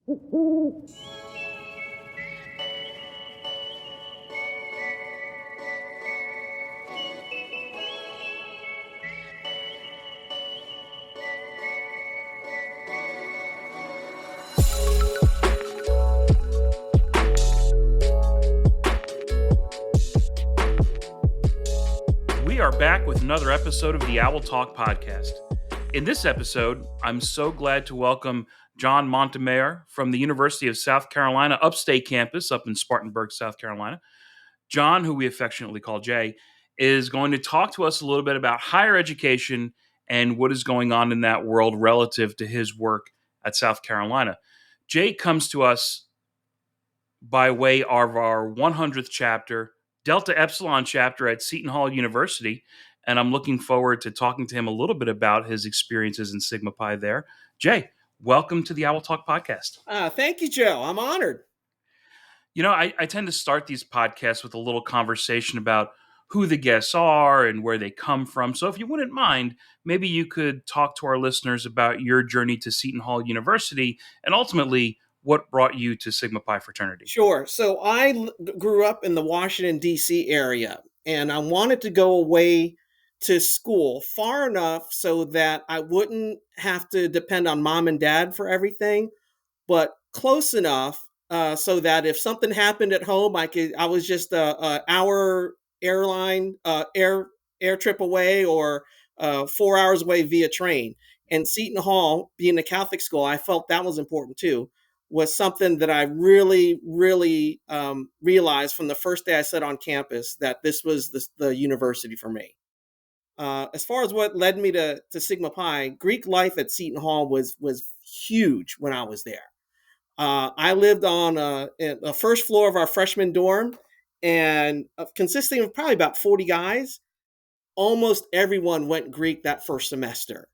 We are back with another episode of the Owl Talk podcast. In this episode, I'm so glad to welcome Jay Montemayor from the University of South Carolina Upstate campus up in Spartanburg, South Carolina. John, who we affectionately call Jay, is going to talk to us a little bit about higher education and what is going on in that world relative to his work at South Carolina. Jay comes to us by way of our 100th chapter, Delta-Epsilon Chapter at Seton Hall University, and I'm looking forward to talking to him a little bit about his experiences in Sigma Pi there. Jay, welcome to the Owl Talk podcast. Thank you, Joe. I'm honored. You know, I tend to start these podcasts with a little conversation about who the guests are and where they come from. So if you wouldn't mind, maybe you could talk to our listeners about your journey to Seton Hall University and ultimately what brought you to Sigma Pi fraternity. Sure. So I grew up in the Washington, D.C. area, and I wanted to go away to school far enough so that I wouldn't have to depend on mom and dad for everything, but close enough so that if something happened at home, I was just a hour airline air trip away or 4 hours away via train. And Seton Hall, being a Catholic school, I felt that was important too. Was something that I really, really realized from the first day I sat on campus that this was the university for me. As far as what led me to Sigma Pi, Greek life at Seton Hall was huge when I was there. I lived on the first floor of our freshman dorm, and consisting of probably about 40 guys. Almost everyone went Greek that first semester.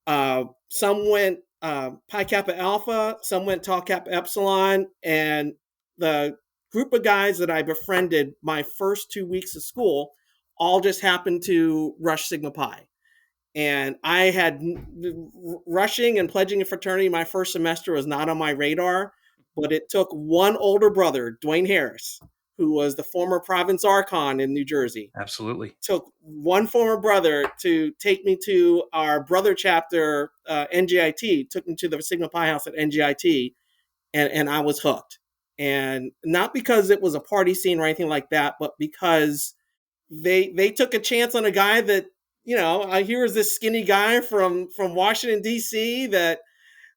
Some went Pi Kappa Alpha, some went Tau Kappa Epsilon, and the group of guys that I befriended my first 2 weeks of school all just happened to rush Sigma Pi. And I had rushing and pledging a fraternity my first semester was not on my radar, but it took one older brother, Dwayne Harris, who was the former province archon in New Jersey. Absolutely. Took one former brother to take me to our brother chapter, NGIT, took me to the Sigma Pi house at NGIT, and I was hooked. And not because it was a party scene or anything like that, but because they took a chance on a guy that, here was this skinny guy from Washington, D.C. that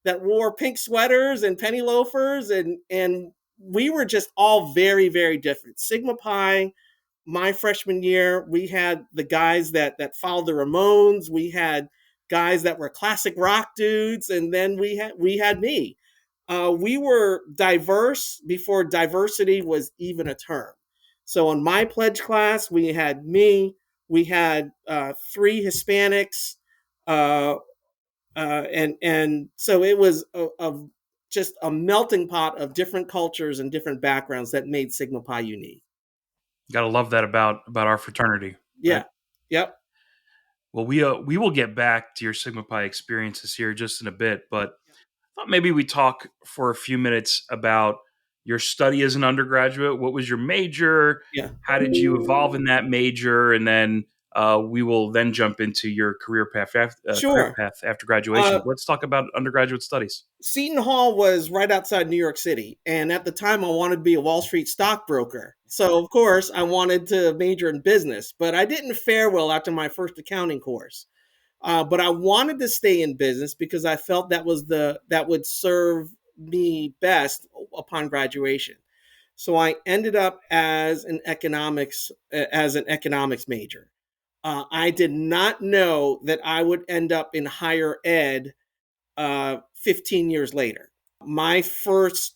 wore pink sweaters and penny loafers, and we were just all very, very different. Sigma Pi, my freshman year, we had the guys that followed the Ramones. We had guys that were classic rock dudes, and then we had me. We were diverse before diversity was even a term. So in my pledge class, we had me. We had 3 Hispanics, and so it was just a melting pot of different cultures and different backgrounds that made Sigma Pi unique. Got to love that about our fraternity. Yeah. Right? Yep. Well, we will get back to your Sigma Pi experiences here just in a bit, but I thought maybe we talk for a few minutes about your study as an undergraduate. What was your major? Yeah. How did you evolve in that major? And then we will then jump into your career path after graduation. Let's talk about undergraduate studies. Seton Hall was right outside New York City. And at the time, I wanted to be a Wall Street stockbroker. So, of course, I wanted to major in business. But I didn't fare well after my first accounting course. But I wanted to stay in business because I felt that would serve me best upon graduation. So I ended up as an economics major. I did not know that I would end up in higher ed 15 years later. My first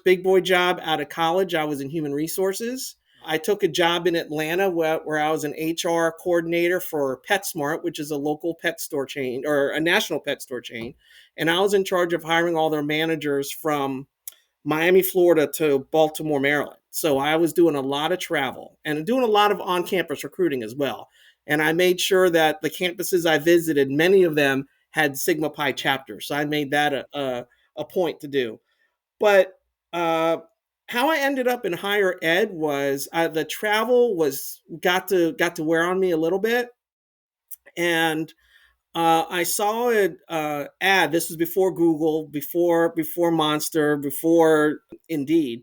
big boy job out of college, I was in human resources. I took a job in Atlanta where I was an HR coordinator for PetSmart, which is a local pet store chain or a national pet store chain. And I was in charge of hiring all their managers from Miami, Florida to Baltimore, Maryland. So I was doing a lot of travel and doing a lot of on-campus recruiting as well. And I made sure that the campuses I visited, many of them had Sigma Pi chapters. So I made that a point to do. But uh, how I ended up in higher ed was the travel was got to wear on me a little bit, and I saw an ad. This was before Google, before Monster, before Indeed.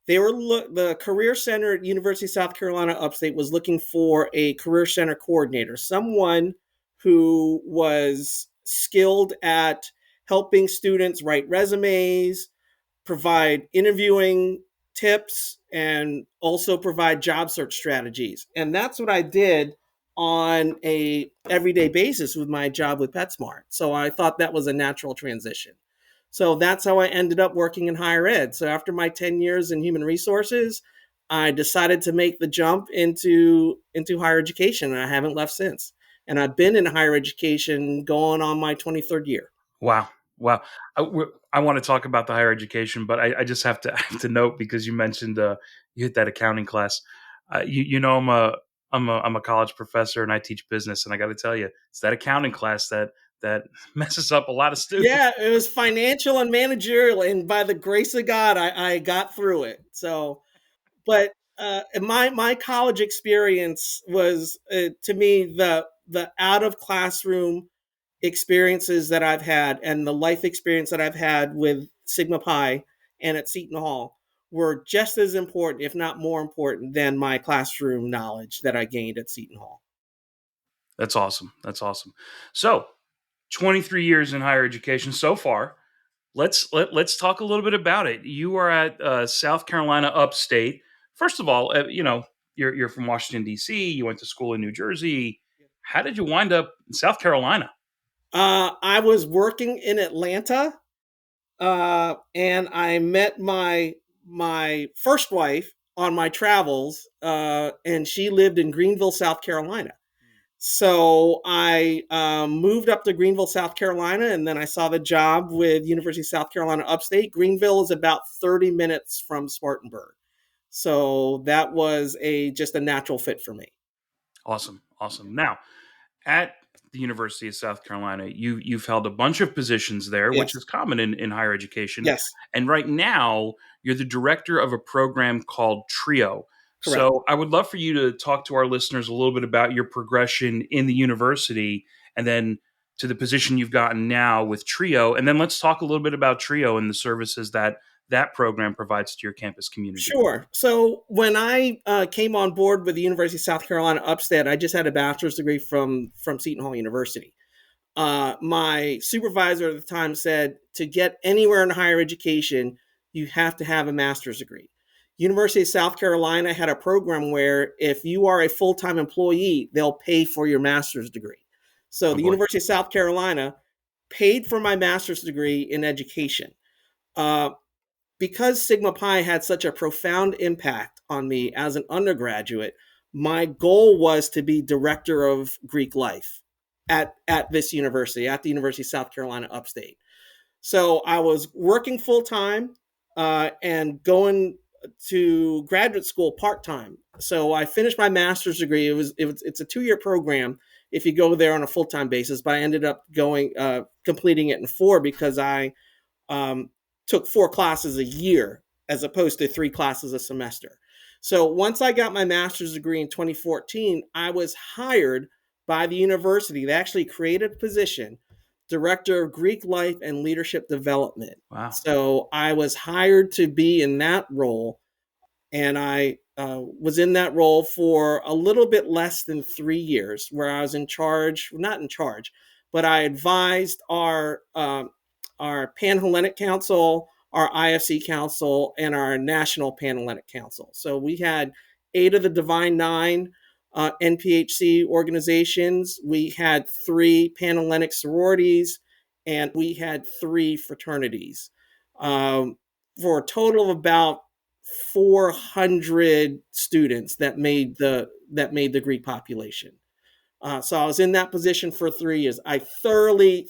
They were the Career Center at University of South Carolina Upstate was looking for a Career Center coordinator, someone who was skilled at helping students write resumes, provide interviewing tips, and also provide job search strategies. And that's what I did on a everyday basis with my job with PetSmart. So I thought that was a natural transition. So that's how I ended up working in higher ed. So after my 10 years in human resources, I decided to make the jump into higher education, and I haven't left since. And I've been in higher education going on my 23rd year. Wow. Wow. I want to talk about the higher education, but I just have to have to note because you mentioned you hit that accounting class. I'm a college professor and I teach business, and I got to tell you, it's that accounting class that messes up a lot of students. Yeah, it was financial and managerial, and by the grace of God, I got through it. So, but my college experience was to me the out of classroom experiences that I've had and the life experience that I've had with Sigma Pi and at Seton Hall were just as important, if not more important, than my classroom knowledge that I gained at Seton Hall. That's awesome. That's awesome. So, 23 years in higher education so far. Let's talk a little bit about it. You are at South Carolina Upstate. First of all, you're from Washington D.C. You went to school in New Jersey. How did you wind up in South Carolina? I was working in Atlanta, and I met my first wife on my travels, and she lived in Greenville, South Carolina. So I moved up to Greenville, South Carolina, and then I saw the job with University of South Carolina Upstate. Greenville is about 30 minutes from Spartanburg, so that was a just a natural fit for me. Awesome, awesome. Now, at the University of South Carolina, you've held a bunch of positions there, which Yes, is common in higher education. yes, And right now, you're the director of a program called Trio. correct. So I would love for you to talk to our listeners a little bit about your progression in the university and then to the position you've gotten now with Trio. And then let's talk a little bit about Trio and the services that program provides to your campus community. Sure. So when I came on board with the University of South Carolina Upstate, I just had a bachelor's degree from Seton Hall University. My supervisor at the time said to get anywhere in higher education, you have to have a master's degree. University of South Carolina had a program where if you are a full-time employee, they'll pay for your master's degree. So Oh the boy. University of South Carolina paid for my master's degree in education. Uh, because Sigma Pi had such a profound impact on me as an undergraduate, my goal was to be director of Greek life at this university, at the University of South Carolina Upstate. So I was working full time and going to graduate school part time. So I finished my master's degree. It's a 2 year program if you go there on a full time basis, but I ended up going completing it in 4 because I um, took 4 classes a year as opposed to 3 classes a semester. So once I got my master's degree in 2014, I was hired by the university. They actually created a position, director of Greek life and leadership development. Wow. So I was hired to be in that role, and I was in that role for a little bit less than 3 years, where I was in charge, not in charge, but I advised our Pan-Hellenic Council, our IFC Council, and our National Pan-Hellenic Council. So we had 8 of the Divine Nine NPHC organizations. We had 3 Pan-Hellenic sororities, and we had 3 fraternities, for a total of about 400 students that made the Greek population. So I was in that position for 3 years. I thoroughly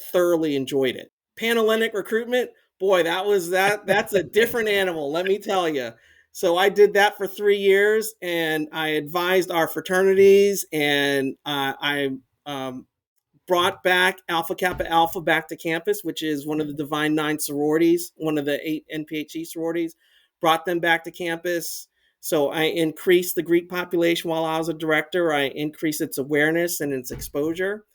enjoyed it. Panhellenic recruitment, boy, that's a different animal, let me tell you. So I did that for 3 years, and I advised our fraternities, and I brought back Alpha Kappa Alpha back to campus, which is one of the Divine Nine sororities, one of the 8 NPHE sororities, brought them back to campus. So I increased the Greek population while I was a director. I increased its awareness and its exposure.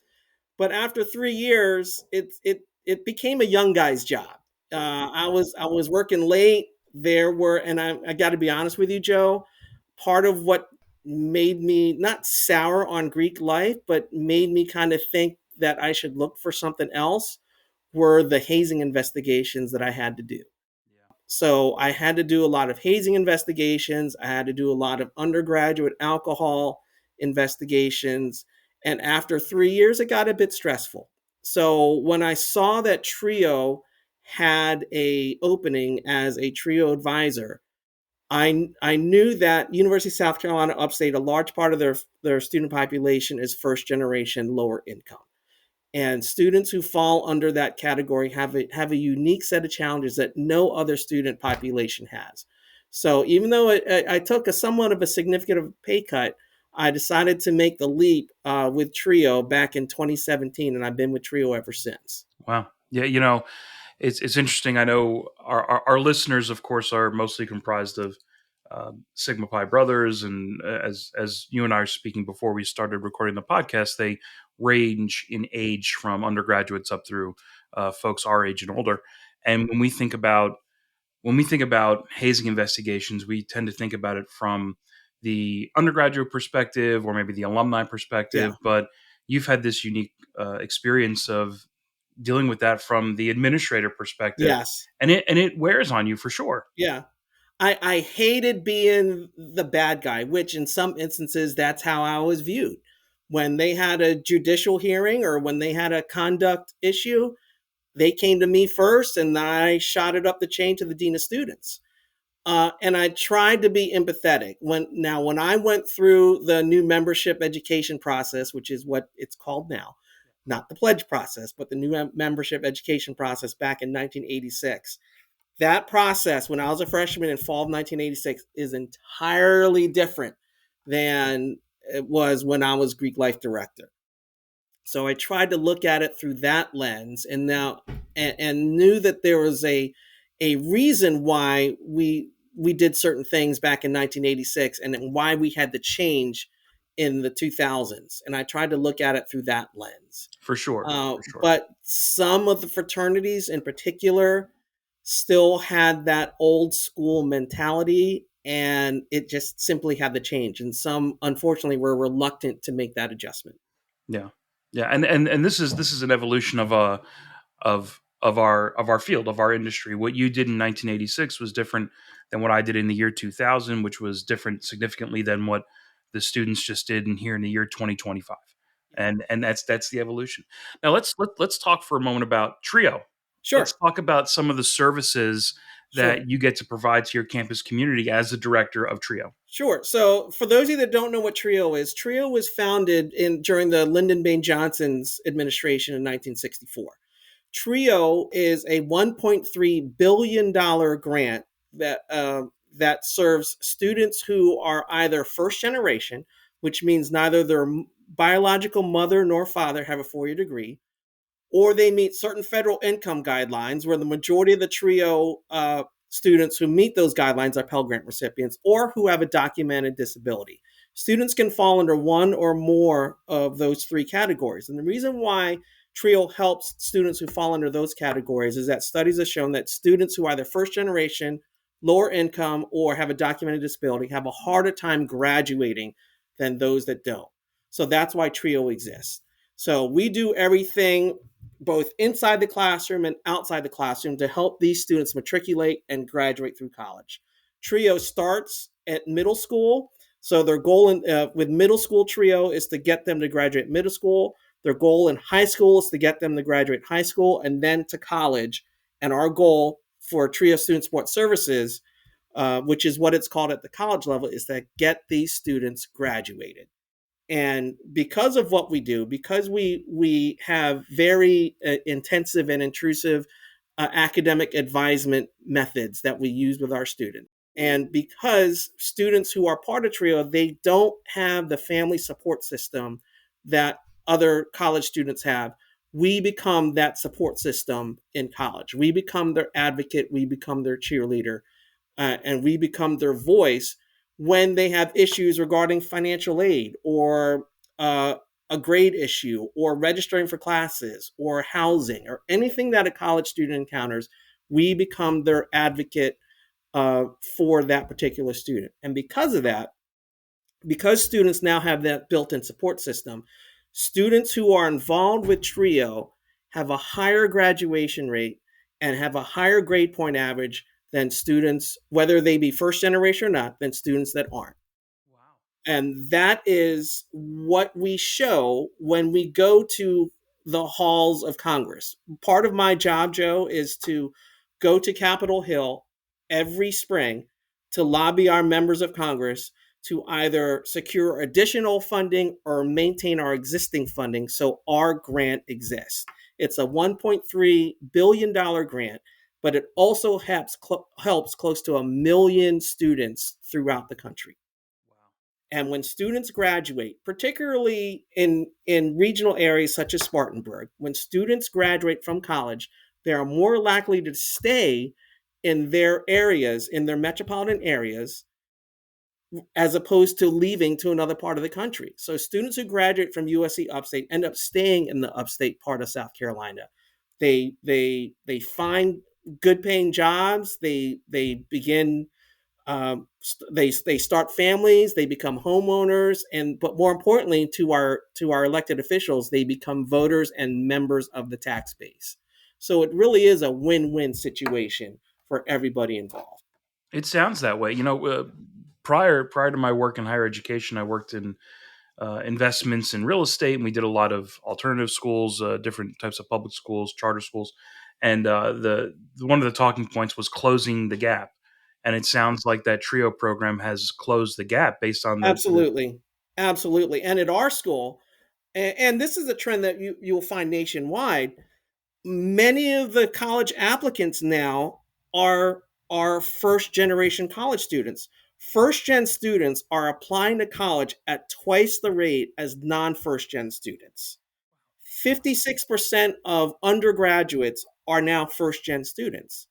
But after 3 years, it became a young guy's job. I was working late. There were, and I got to be honest with you, Joe. Part of what made me not sour on Greek life, but made me kind of think that I should look for something else were the hazing investigations that I had to do. So I had to do a lot of hazing investigations. I had to do a lot of undergraduate alcohol investigations. And after 3 years, it got a bit stressful. So when I saw that Trio had a opening as a Trio advisor, I knew that University of South Carolina Upstate, a large part of their student population is first generation lower income. And students who fall under that category have a unique set of challenges that no other student population has. So even though I took a somewhat of a significant pay cut, I decided to make the leap with Trio back in 2017, and I've been with Trio ever since. Wow. Yeah, it's interesting. I know our listeners, of course, are mostly comprised of Sigma Pi brothers, and as you and I are speaking before we started recording the podcast, they range in age from undergraduates up through folks our age and older. And when we think about hazing investigations, we tend to think about it from the undergraduate perspective or maybe the alumni perspective. Yeah. But you've had this unique experience of dealing with that from the administrator perspective, Yes. and it wears on you for sure. Yeah. I hated being the bad guy, which in some instances, that's how I was viewed. When they had a judicial hearing or when they had a conduct issue, they came to me first and I shot it up the chain to the dean of students. And I tried to be empathetic. When I went through the new membership education process, which is what it's called now, not the pledge process, but the new membership education process back in 1986, that process when I was a freshman in fall of 1986 is entirely different than it was when I was Greek life director. So I tried to look at it through that lens, and knew that there was a reason why we did certain things back in 1986 and why we had to change in the 2000s. And I tried to look at it through that lens. For sure, for sure. But some of the fraternities in particular still had that old school mentality, and it just simply had to change. And some, unfortunately, were reluctant to make that adjustment. Yeah, yeah, and this is an evolution of our field, of our industry. What you did in 1986 was different than what I did in the year 2000, which was different significantly than what the students just did in here in the year 2025. And that's the evolution. Now let's talk for a moment about Trio. Let's Sure. talk about some of the services Sure. that you get to provide to your campus community as the director of Trio. Sure. So, for those of you that don't know what Trio is, Trio was founded during the Lyndon Baines Johnson's administration in 1964. Trio is a $1.3 billion grant that serves students who are either first generation, which means neither their biological mother nor father have a 4-year degree, or they meet certain federal income guidelines, where the majority of the Trio students who meet those guidelines are Pell Grant recipients, or who have a documented disability. Students can fall under one or more of those three categories. And the reason why Trio helps students who fall under those categories is that studies have shown that students who are either first generation, lower income, or have a documented disability have a harder time graduating than those that don't. So that's why Trio exists. So we do everything both inside the classroom and outside the classroom to help these students matriculate and graduate through college. Trio starts at middle school. So their goal with middle school Trio is to get them to graduate middle school. Their goal in high school is to get them to graduate high school and then to college. And our goal for Trio Student Support Services, which is what it's called at the college level, is to get these students graduated. And because of what we do, because we have very intensive and intrusive academic advisement methods that we use with our students, and because students who are part of Trio, they don't have the family support system that other college students have, we become that support system in college. We become their advocate, we become their cheerleader, and we become their voice when they have issues regarding financial aid or a grade issue or registering for classes or housing or anything that a college student encounters. We become their advocate for that particular student. And because of that, because students now have that built-in support system, students who are involved with TRIO have a higher graduation rate and have a higher grade point average than students, whether they be first generation or not, than students that aren't. Wow. And that is what we show when we go to the halls of Congress. Part of my job, Joe, is to go to Capitol Hill every spring to lobby our members of Congress to either secure additional funding or maintain our existing funding so our grant exists. It's a $1.3 billion grant, but it also helps close to 1 million students throughout the country. Wow. And when students graduate, particularly in regional areas such as Spartanburg, when students graduate from college, they are more likely to stay in their areas, in their metropolitan areas, as opposed to leaving to another part of the country. So students who graduate from USC Upstate end up staying in the upstate part of South Carolina. They find good paying jobs. They begin they start families, they become homeowners, and but more importantly, to our elected officials, they become voters and members of the tax base. So it really is a win-win situation for everybody involved. It sounds that way. Prior to my work in higher education, I worked in investments in real estate, and we did a lot of alternative schools, different types of public schools, charter schools, and the one of the talking points was closing the gap. And it sounds like that TRIO program has closed the gap based on the Absolutely, absolutely. And at our school, and this is a trend that you'll find nationwide, many of the college applicants now are first generation college students. First gen students are applying to college at twice the rate as non first gen students. 56% of undergraduates are now first gen students.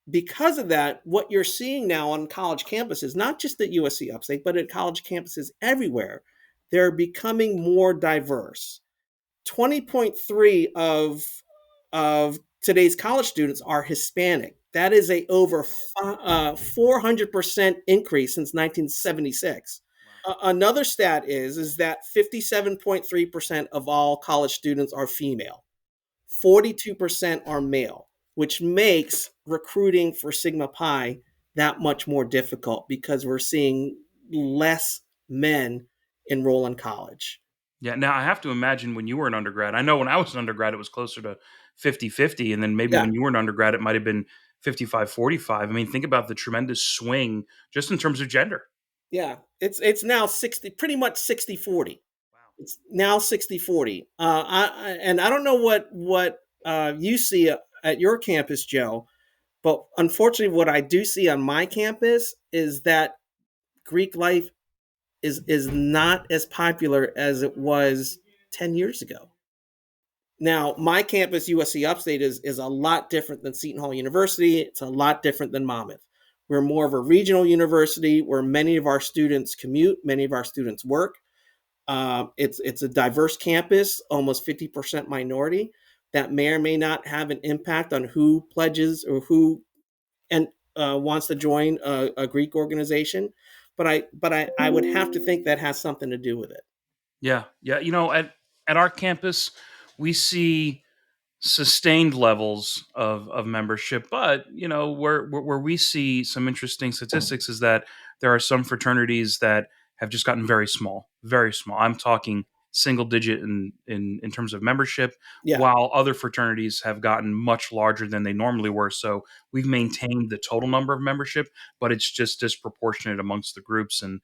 Because of that, what you're seeing now on college campuses, not just at USC Upstate, but at college campuses everywhere, they're becoming more diverse. 20.3 of today's college students are Hispanic. That is a over 400% increase since 1976. Another stat is that 57.3% of all college students are female. 42% are male, which makes recruiting for Sigma Pi that much more difficult because we're seeing less men enroll in college. Yeah. Now I have to imagine when you were an undergrad. I know when I was an undergrad, it was closer to 50-50, and then maybe Yeah, when you were an undergrad, it might have been 55-45. I mean, think about the tremendous swing just in terms of gender. yeah. It's now 60, pretty much 60-40. Wow. It's now 60-40. And I don't know what you see at your campus, Joe, but unfortunately, what I do see on my campus is that Greek life is not as popular as it was 10 years ago. Now, my campus, USC Upstate, is a lot different than Seton Hall University. It's a lot different than Monmouth. We're more of a regional university where many of our students commute, many of our students work. It's a diverse campus, almost 50% minority. That may or may not have an impact on who pledges or who and wants to join a Greek organization. But I would have to think that has something to do with it. Yeah, yeah. At our campus, we see sustained levels of membership, but where we see some interesting statistics is that there are some fraternities that have just gotten very small, very small. I'm talking single digit in terms of membership, Yeah, while other fraternities have gotten much larger than they normally were. So we've maintained the total number of membership, but it's just disproportionate amongst the groups, and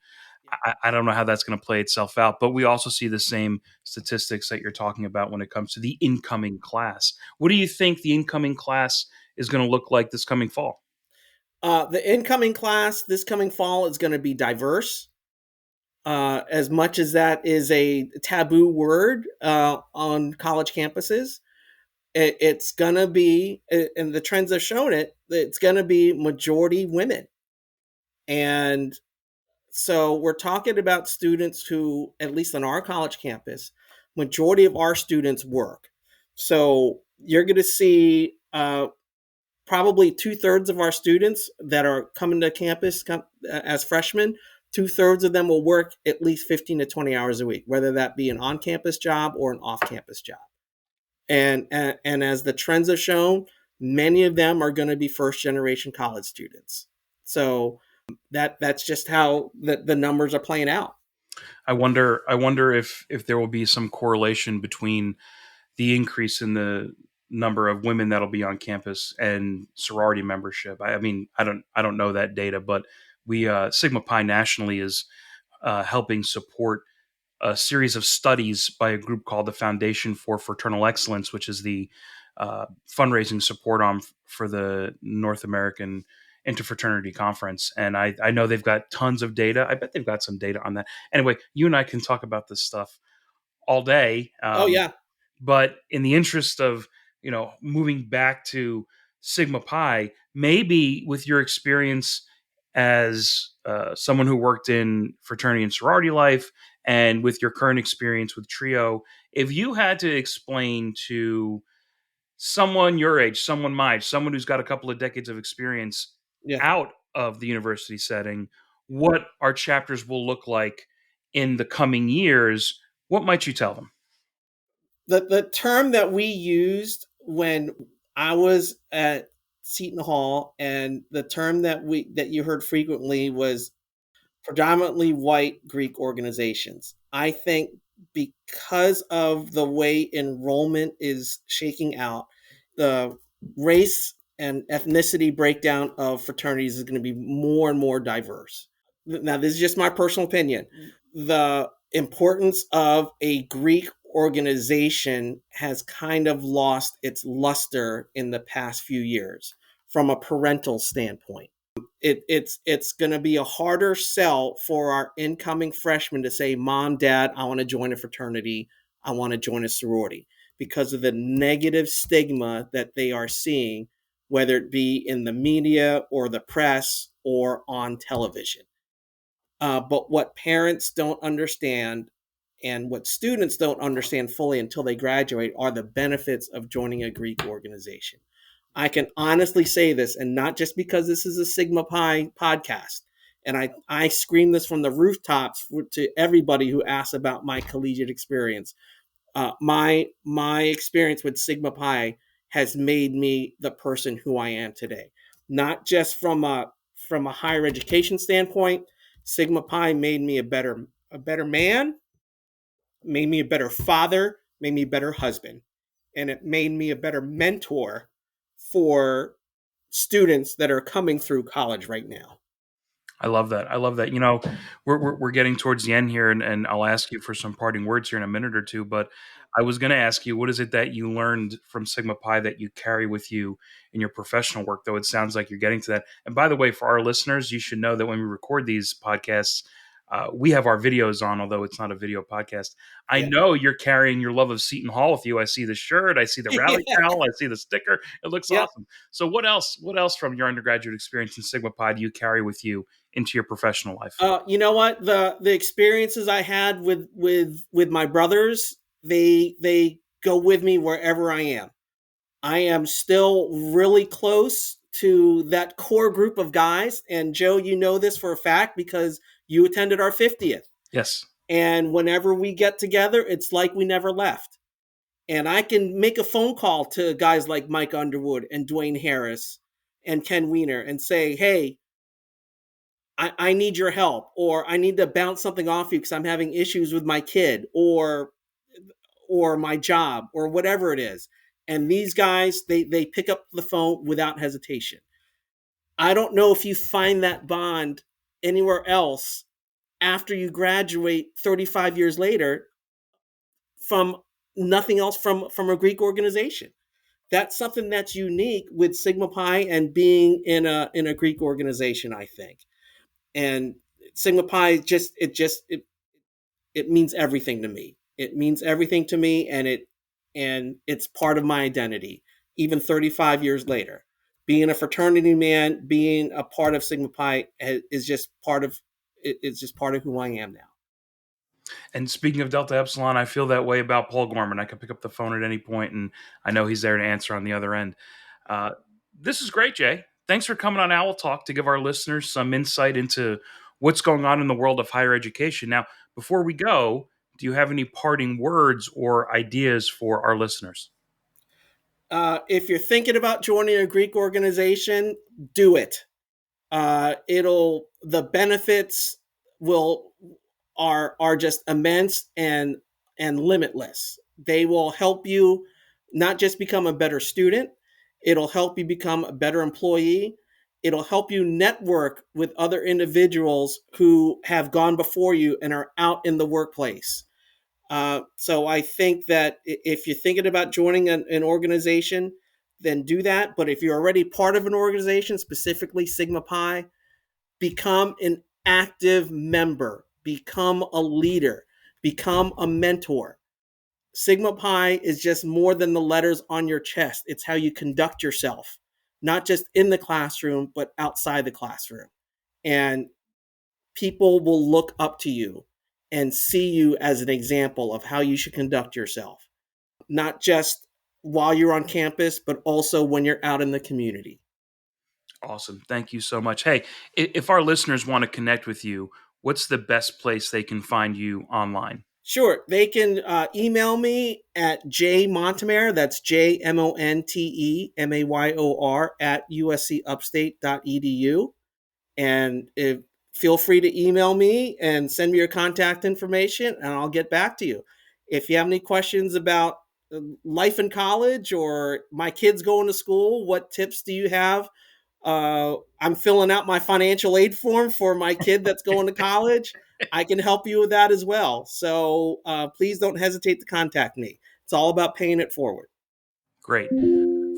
I don't know how that's going to play itself out, but we also see the same statistics that you're talking about when it comes to the incoming class. What do you think the incoming class is going to look like this coming fall? the incoming class this coming fall is going to be diverse. As much as that is a taboo word on college campuses, it's going to be, and the trends have shown it, it's going to be majority women. And so we're talking about students who, at least on our college campus, majority of our students work. So you're going to see probably 2/3 of our students that are coming to campus as freshmen. 2/3 of them will work at least 15 to 20 hours a week, whether that be an on-campus job or an off-campus job. And as the trends have shown, many of them are going to be first-generation college students. So that's just how the numbers are playing out. I wonder if there will be some correlation between the increase in the number of women that'll be on campus and sorority membership. I mean, I don't know that data, but we Sigma Pi nationally is helping support a series of studies by a group called the Foundation for Fraternal Excellence, which is the fundraising support arm for the North American Interfraternity Conference. And I know they've got tons of data. I bet they've got some data on that. Anyway, you and I can talk about this stuff all day. Oh yeah. But in the interest of, moving back to Sigma Pi, maybe with your experience as someone who worked in fraternity and sorority life, and with your current experience with Trio, if you had to explain to someone your age, someone my age, someone who's got a couple of decades of experience Yeah. out of the university setting, what our chapters will look like in the coming years, what might you tell them? The term that we used when I was at Seton Hall, and the term that you heard frequently, was predominantly white Greek organizations. I think because of the way enrollment is shaking out, the race and ethnicity breakdown of fraternities is going to be more and more diverse. Now, this is just my personal opinion. The importance of a Greek organization has kind of lost its luster in the past few years from a parental standpoint. It's going to be a harder sell for our incoming freshmen to say, "Mom, Dad, I want to join a fraternity. I want to join a sorority," because of the negative stigma that they are seeing, whether it be in the media or the press or on television. But what parents don't understand, and what students don't understand fully until they graduate, are the benefits of joining a Greek organization. I can honestly say this, and not just because this is a Sigma Pi podcast. And I scream this from the rooftops to everybody who asks about my collegiate experience. My experience with Sigma Pi has made me the person who I am today. Not just from a higher education standpoint. Sigma Pi made me a better man, made me a better father, made me a better husband, and it made me a better mentor for students that are coming through college right now. I love that. I love that. We're getting towards the end here, and I'll ask you for some parting words here in a minute or two. But I was going to ask you, what is it that you learned from Sigma Pi that you carry with you in your professional work? Though it sounds like you're getting to that. And by the way, for our listeners, you should know that when we record these podcasts, we have our videos on, although it's not a video podcast. I Yeah. know you're carrying your love of Seton Hall with you. I see the shirt, I see the rally towel, I see the sticker. It looks Yep. awesome. So what else? What else from your undergraduate experience in Sigma Pi do you carry with you into your professional life? You know what? The experiences I had with my brothers, they go with me wherever I am. I am still really close to that core group of guys. And Joe, you know this for a fact because you attended our 50th. Yes. And whenever we get together, it's like we never left. And I can make a phone call to guys like Mike Underwood and Dwayne Harris and Ken Weiner and say, "Hey, I need your help," or "I need to bounce something off you because I'm having issues with my kid or my job," or whatever it is. And these guys, they pick up the phone without hesitation. I don't know if you find that bond anywhere else after you graduate 35 years later from nothing else from a Greek organization. That's something that's unique with Sigma Pi and being in a Greek organization, I think. And Sigma Pi it means everything to me. It means everything to me, and it's part of my identity, even 35 years later. Being a fraternity man, being a part of Sigma Pi is just part of it's just part of who I am now. And speaking of Delta Epsilon, I feel that way about Paul Gorman. I can pick up the phone at any point, and I know he's there to answer on the other end. Uh, this is great, Jay. Thanks for coming on Owl Talk to give our listeners some insight into what's going on in the world of higher education. Now, before we go, do you have any parting words or ideas for our listeners? If you're thinking about joining a Greek organization, do it. The benefits will are just immense and limitless. They will help you not just become a better student, it'll help you become a better employee. It'll help you network with other individuals who have gone before you and are out in the workplace. So I think that if you're thinking about joining an organization, then do that. But if you're already part of an organization, specifically Sigma Pi, become an active member, become a leader, become a mentor. Sigma Pi is just more than the letters on your chest. It's how you conduct yourself, not just in the classroom, but outside the classroom. And people will look up to you and see you as an example of how you should conduct yourself, not just while you're on campus, but also when you're out in the community. Awesome. Thank you so much. Hey, if our listeners want to connect with you, what's the best place they can find you online? Sure, they can email me at Jay Montemayor, that's JMONTEMAYOR at uscupstate.edu. And feel free to email me and send me your contact information, and I'll get back to you. If you have any questions about life in college or my kids going to school, what tips do you have? I'm filling out my financial aid form for my kid that's going to college. I can help you with that as well. So please don't hesitate to contact me. It's all about paying it forward. Great.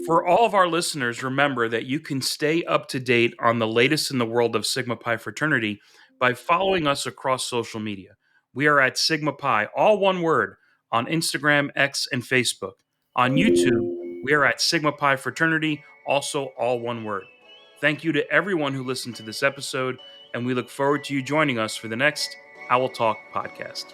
For all of our listeners, remember that you can stay up to date on the latest in the world of Sigma Pi fraternity by following us across social media. We are at Sigma Pi, all one word, on Instagram, X, and Facebook. On YouTube, we are at Sigma Pi fraternity, also all one word. Thank you to everyone who listened to this episode, and we look forward to you joining us for the next Owl Talk podcast.